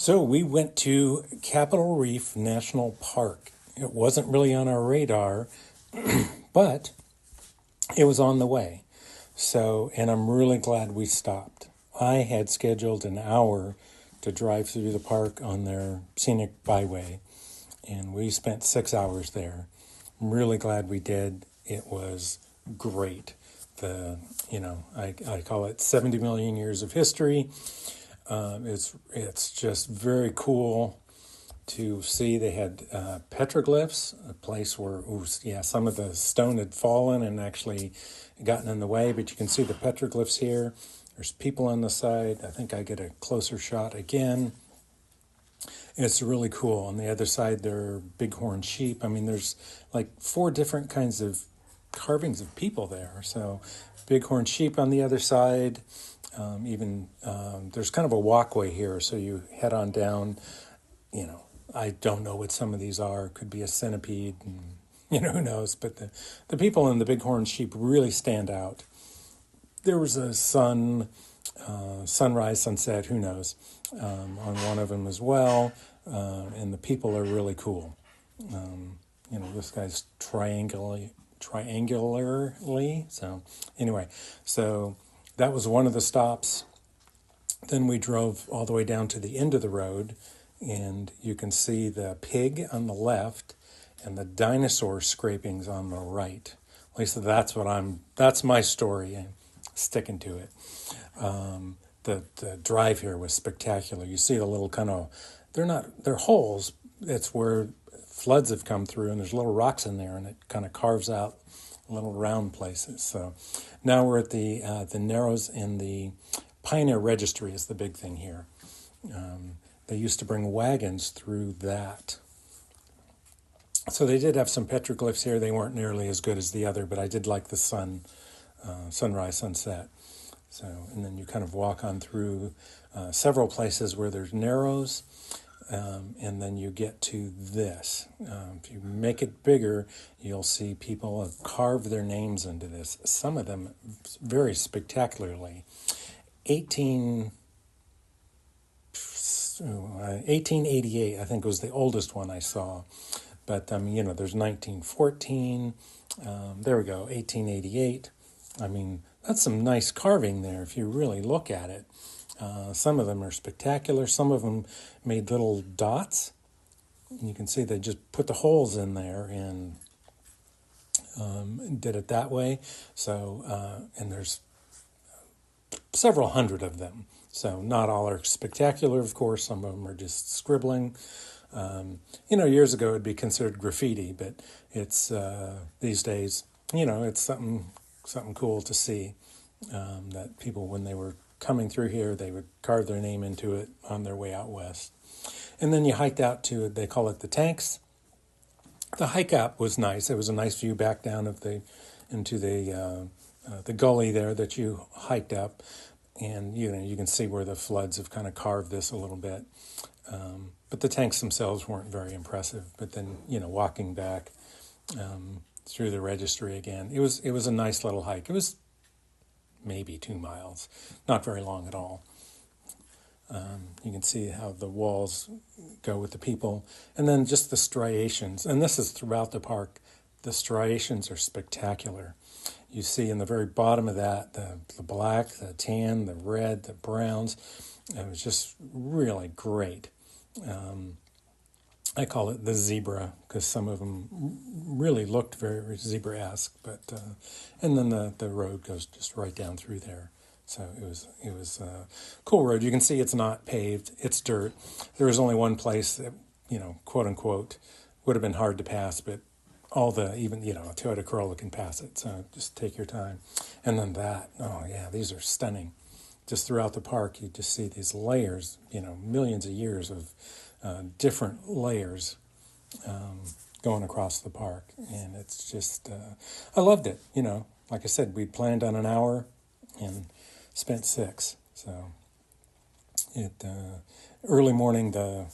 So we went to Capital Reef National Park. It wasn't really on our radar, but it was on the way. So, and I'm really glad we stopped. I had scheduled an hour to drive through the park on their scenic byway, and we spent 6 hours there. I'm really glad we did. It was great. I call it 70 million years of history. It's just very cool to see. They had petroglyphs, a place where some of the stone had fallen and actually gotten in the way, but you can see the petroglyphs here. There's people on the side. I think I get a closer shot again. It's really cool. On the other side, there are bighorn sheep. I mean, there's like 4 different kinds of carvings of people there. So bighorn sheep on the other side. There's kind of a walkway here, so you head on down. I don't know what some of these are. Could be a centipede, and who knows. But the people in the bighorn sheep really stand out. There was a sunrise, sunset, who knows, on one of them as well. And the people are really cool. This guy's triangularly. So anyway, so that was one of the stops. Then we drove all the way down to the end of the road, and you can see the pig on the left and the dinosaur scrapings on the right. At least that's my story. I'm sticking to it. The drive here was spectacular. You see the little they're holes. It's where floods have come through, and there's little rocks in there, and it kind of carves out little round places. So now we're at the Narrows, and the Pioneer Registry is the big thing here. They used to bring wagons through that. So they did have some petroglyphs here. They weren't nearly as good as the other, but I did like the sunrise, sunset. So, and then you kind of walk on through several places where there's narrows, and then you get to this. If you make it bigger, you'll see people have carved their names into this. Some of them very spectacularly. 1888, I think, was the oldest one I saw. But, there's 1914. There we go, 1888. I mean, that's some nice carving there if you really look at it. Some of them are spectacular. Some of them made little dots. You can see they just put the holes in there and did it that way. So, and there's several hundred of them. So not all are spectacular, of course. Some of them are just scribbling. Years ago it'd be considered graffiti, but it's these days, it's something cool to see. That people, when they were coming through here, they would carve their name into it on their way out west. And then you hiked out to, they call it the tanks. The hike up was nice. It was a nice view back down into the gully there that you hiked up. And, you can see where the floods have kind of carved this a little bit. But the tanks themselves weren't very impressive. But then, walking back through the registry again, it was a nice little hike. It was maybe 2 miles, not very long at all. You can see how the walls go with the people. And then just the striations. And this is throughout the park. The striations are spectacular. You see in the very bottom of that, the black, the tan, the red, the browns. It was just really great. I call it the zebra because some of them really looked very zebra-esque. And then the road goes just right down through there. So it was a cool road. You can see it's not paved. It's dirt. There was only one place that, quote unquote, would have been hard to pass, but a Toyota Corolla can pass it. So just take your time. And then these are stunning. Just throughout the park, you just see these layers, millions of years of different layers going across the park. And it's just, I loved it. Like I said, we planned on an hour and spent 6. So early morning, the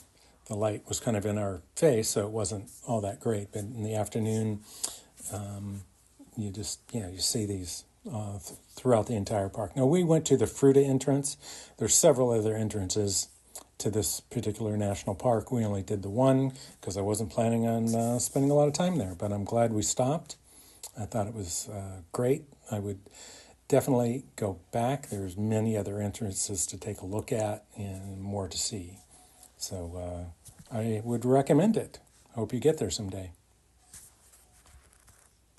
light was kind of in our face, so it wasn't all that great. But in the afternoon, you see these throughout the entire park. Now, we went to the Fruita entrance. There's several other entrances to this particular national park. We only did the one because I wasn't planning on spending a lot of time there, but I'm glad we stopped. I thought it was great. I would definitely go back. There's many other entrances to take a look at and more to see. So I would recommend it. Hope you get there someday.